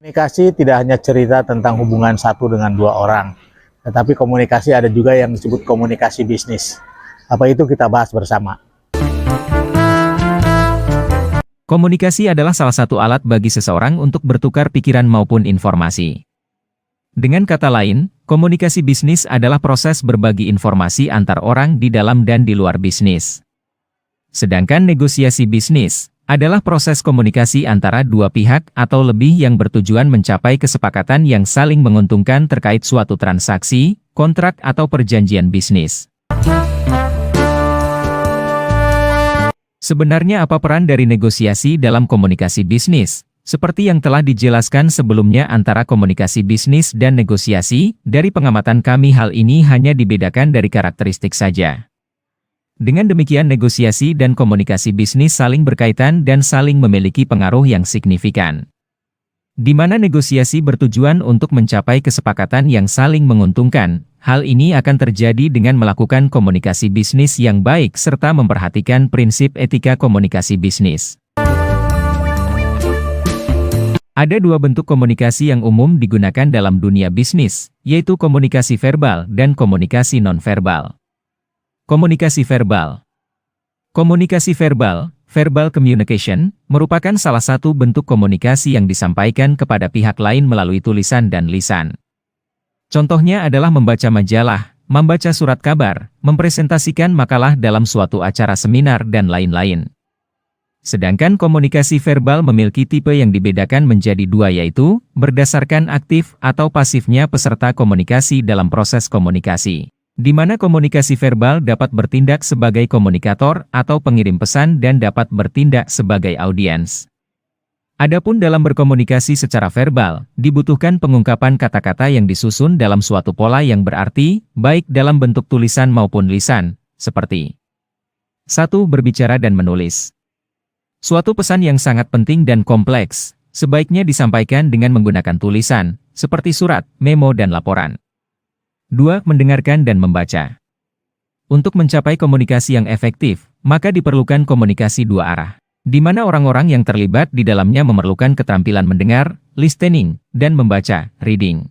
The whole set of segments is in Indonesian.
Komunikasi tidak hanya cerita tentang hubungan satu dengan dua orang, tetapi komunikasi ada juga yang disebut komunikasi bisnis. Apa itu kita bahas bersama. Komunikasi adalah salah satu alat bagi seseorang untuk bertukar pikiran maupun informasi. Dengan kata lain, komunikasi bisnis adalah proses berbagi informasi antar orang di dalam dan di luar bisnis. Sedangkan negosiasi bisnis adalah proses komunikasi antara dua pihak atau lebih yang bertujuan mencapai kesepakatan yang saling menguntungkan terkait suatu transaksi, kontrak atau perjanjian bisnis. Sebenarnya apa peran dari negosiasi dalam komunikasi bisnis? Seperti yang telah dijelaskan sebelumnya antara komunikasi bisnis dan negosiasi, dari pengamatan kami hal ini hanya dibedakan dari karakteristik saja. Dengan demikian negosiasi dan komunikasi bisnis saling berkaitan dan saling memiliki pengaruh yang signifikan. Di mana negosiasi bertujuan untuk mencapai kesepakatan yang saling menguntungkan, hal ini akan terjadi dengan melakukan komunikasi bisnis yang baik serta memperhatikan prinsip etika komunikasi bisnis. Ada dua bentuk komunikasi yang umum digunakan dalam dunia bisnis, yaitu komunikasi verbal dan komunikasi nonverbal. Komunikasi verbal. Komunikasi verbal, verbal communication, merupakan salah satu bentuk komunikasi yang disampaikan kepada pihak lain melalui tulisan dan lisan. Contohnya adalah membaca majalah, membaca surat kabar, mempresentasikan makalah dalam suatu acara seminar dan lain-lain. Sedangkan komunikasi verbal memiliki tipe yang dibedakan menjadi dua yaitu, berdasarkan aktif atau pasifnya peserta komunikasi dalam proses komunikasi. Di mana komunikasi verbal dapat bertindak sebagai komunikator atau pengirim pesan dan dapat bertindak sebagai audiens. Adapun dalam berkomunikasi secara verbal, dibutuhkan pengungkapan kata-kata yang disusun dalam suatu pola yang berarti, baik dalam bentuk tulisan maupun lisan, seperti 1. Berbicara dan menulis. Suatu pesan yang sangat penting dan kompleks, sebaiknya disampaikan dengan menggunakan tulisan, seperti surat, memo dan laporan. 2. Mendengarkan dan membaca. Untuk mencapai komunikasi yang efektif, maka diperlukan komunikasi dua arah, di mana orang-orang yang terlibat di dalamnya memerlukan keterampilan mendengar, listening, dan membaca, reading.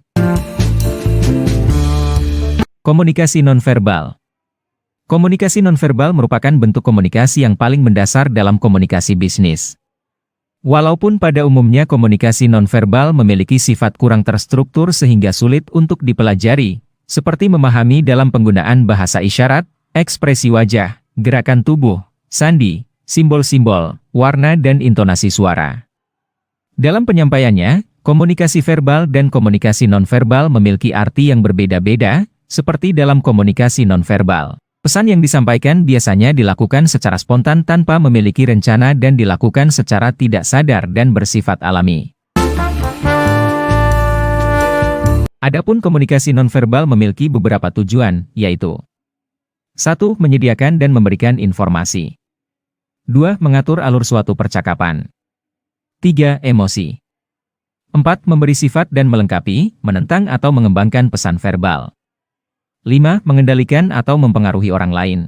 Komunikasi nonverbal. Komunikasi nonverbal merupakan bentuk komunikasi yang paling mendasar dalam komunikasi bisnis. Walaupun pada umumnya komunikasi nonverbal memiliki sifat kurang terstruktur sehingga sulit untuk dipelajari, seperti memahami dalam penggunaan bahasa isyarat, ekspresi wajah, gerakan tubuh, sandi, simbol-simbol, warna dan intonasi suara. Dalam penyampaiannya, komunikasi verbal dan komunikasi nonverbal memiliki arti yang berbeda-beda, seperti dalam komunikasi nonverbal. Pesan yang disampaikan biasanya dilakukan secara spontan tanpa memiliki rencana dan dilakukan secara tidak sadar dan bersifat alami. Adapun komunikasi nonverbal memiliki beberapa tujuan, yaitu 1. Menyediakan dan memberikan informasi. 2. Mengatur alur suatu percakapan. 3. Emosi. 4. Memberi sifat dan melengkapi, menentang atau mengembangkan pesan verbal. 5. Mengendalikan atau mempengaruhi orang lain.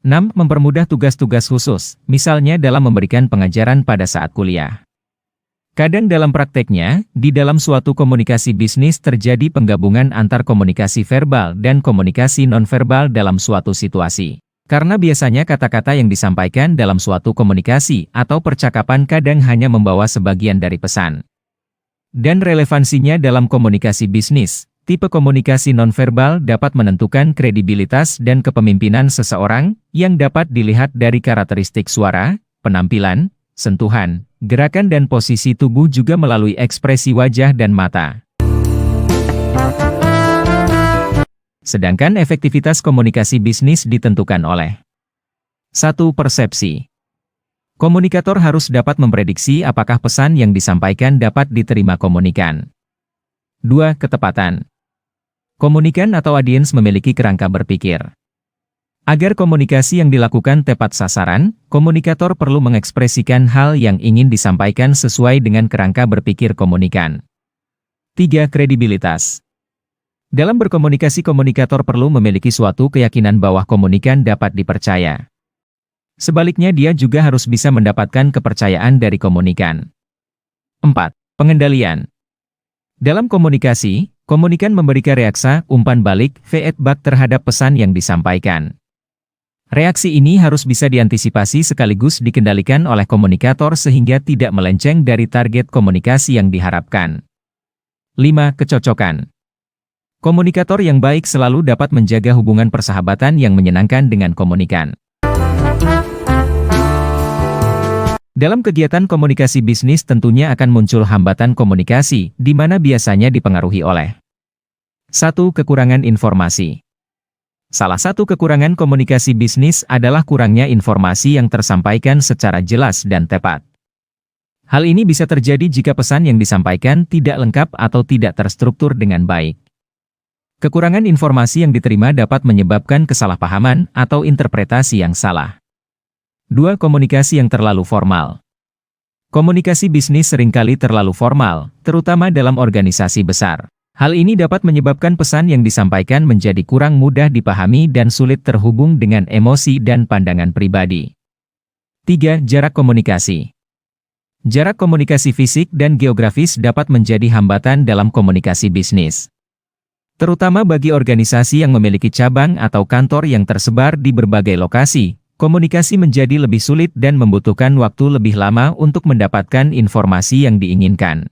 6. Mempermudah tugas-tugas khusus, misalnya dalam memberikan pengajaran pada saat kuliah. Kadang dalam prakteknya, di dalam suatu komunikasi bisnis terjadi penggabungan antar komunikasi verbal dan komunikasi nonverbal dalam suatu situasi. Karena biasanya kata-kata yang disampaikan dalam suatu komunikasi atau percakapan kadang hanya membawa sebagian dari pesan. Dan relevansinya dalam komunikasi bisnis, tipe komunikasi nonverbal dapat menentukan kredibilitas dan kepemimpinan seseorang yang dapat dilihat dari karakteristik suara, penampilan, sentuhan, gerakan dan posisi tubuh juga melalui ekspresi wajah dan mata. Sedangkan efektivitas komunikasi bisnis ditentukan oleh 1. Persepsi. Komunikator harus dapat memprediksi apakah pesan yang disampaikan dapat diterima komunikan. 2. Ketepatan. Komunikan atau audiens memiliki kerangka berpikir. Agar komunikasi yang dilakukan tepat sasaran, komunikator perlu mengekspresikan hal yang ingin disampaikan sesuai dengan kerangka berpikir komunikan. 3. Kredibilitas. Dalam berkomunikasi komunikator perlu memiliki suatu keyakinan bahwa komunikan dapat dipercaya. Sebaliknya dia juga harus bisa mendapatkan kepercayaan dari komunikan. 4. Pengendalian. Dalam komunikasi, komunikan memberikan reaksi umpan balik feedback terhadap pesan yang disampaikan. Reaksi ini harus bisa diantisipasi sekaligus dikendalikan oleh komunikator sehingga tidak melenceng dari target komunikasi yang diharapkan. 5. Kecocokan. Komunikator yang baik selalu dapat menjaga hubungan persahabatan yang menyenangkan dengan komunikan. Dalam kegiatan komunikasi bisnis tentunya akan muncul hambatan komunikasi, di mana biasanya dipengaruhi oleh 1. Kekurangan informasi. Salah satu kekurangan komunikasi bisnis adalah kurangnya informasi yang tersampaikan secara jelas dan tepat. Hal ini bisa terjadi jika pesan yang disampaikan tidak lengkap atau tidak terstruktur dengan baik. Kekurangan informasi yang diterima dapat menyebabkan kesalahpahaman atau interpretasi yang salah. 2. Komunikasi yang terlalu formal. Komunikasi bisnis seringkali terlalu formal, terutama dalam organisasi besar. Hal ini dapat menyebabkan pesan yang disampaikan menjadi kurang mudah dipahami dan sulit terhubung dengan emosi dan pandangan pribadi. 3. Jarak komunikasi. Jarak komunikasi fisik dan geografis dapat menjadi hambatan dalam komunikasi bisnis. Terutama bagi organisasi yang memiliki cabang atau kantor yang tersebar di berbagai lokasi, komunikasi menjadi lebih sulit dan membutuhkan waktu lebih lama untuk mendapatkan informasi yang diinginkan.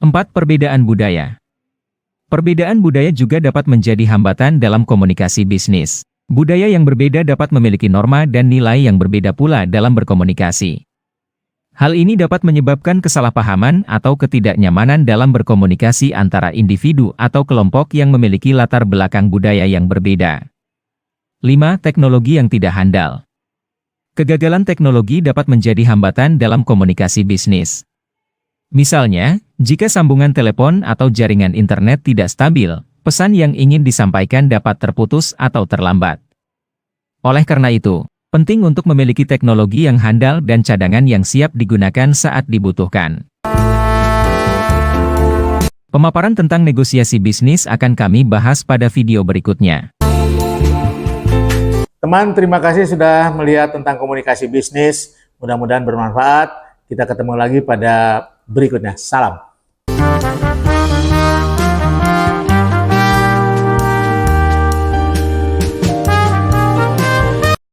4. Perbedaan budaya. Perbedaan budaya juga dapat menjadi hambatan dalam komunikasi bisnis. Budaya yang berbeda dapat memiliki norma dan nilai yang berbeda pula dalam berkomunikasi. Hal ini dapat menyebabkan kesalahpahaman atau ketidaknyamanan dalam berkomunikasi antara individu atau kelompok yang memiliki latar belakang budaya yang berbeda. 5. Teknologi yang tidak handal. Kegagalan teknologi dapat menjadi hambatan dalam komunikasi bisnis. Misalnya, jika sambungan telepon atau jaringan internet tidak stabil, pesan yang ingin disampaikan dapat terputus atau terlambat. Oleh karena itu, penting untuk memiliki teknologi yang handal dan cadangan yang siap digunakan saat dibutuhkan. Pemaparan tentang negosiasi bisnis akan kami bahas pada video berikutnya. Teman, terima kasih sudah melihat tentang komunikasi bisnis. Mudah-mudahan bermanfaat. Kita ketemu lagi pada berikutnya. Salam.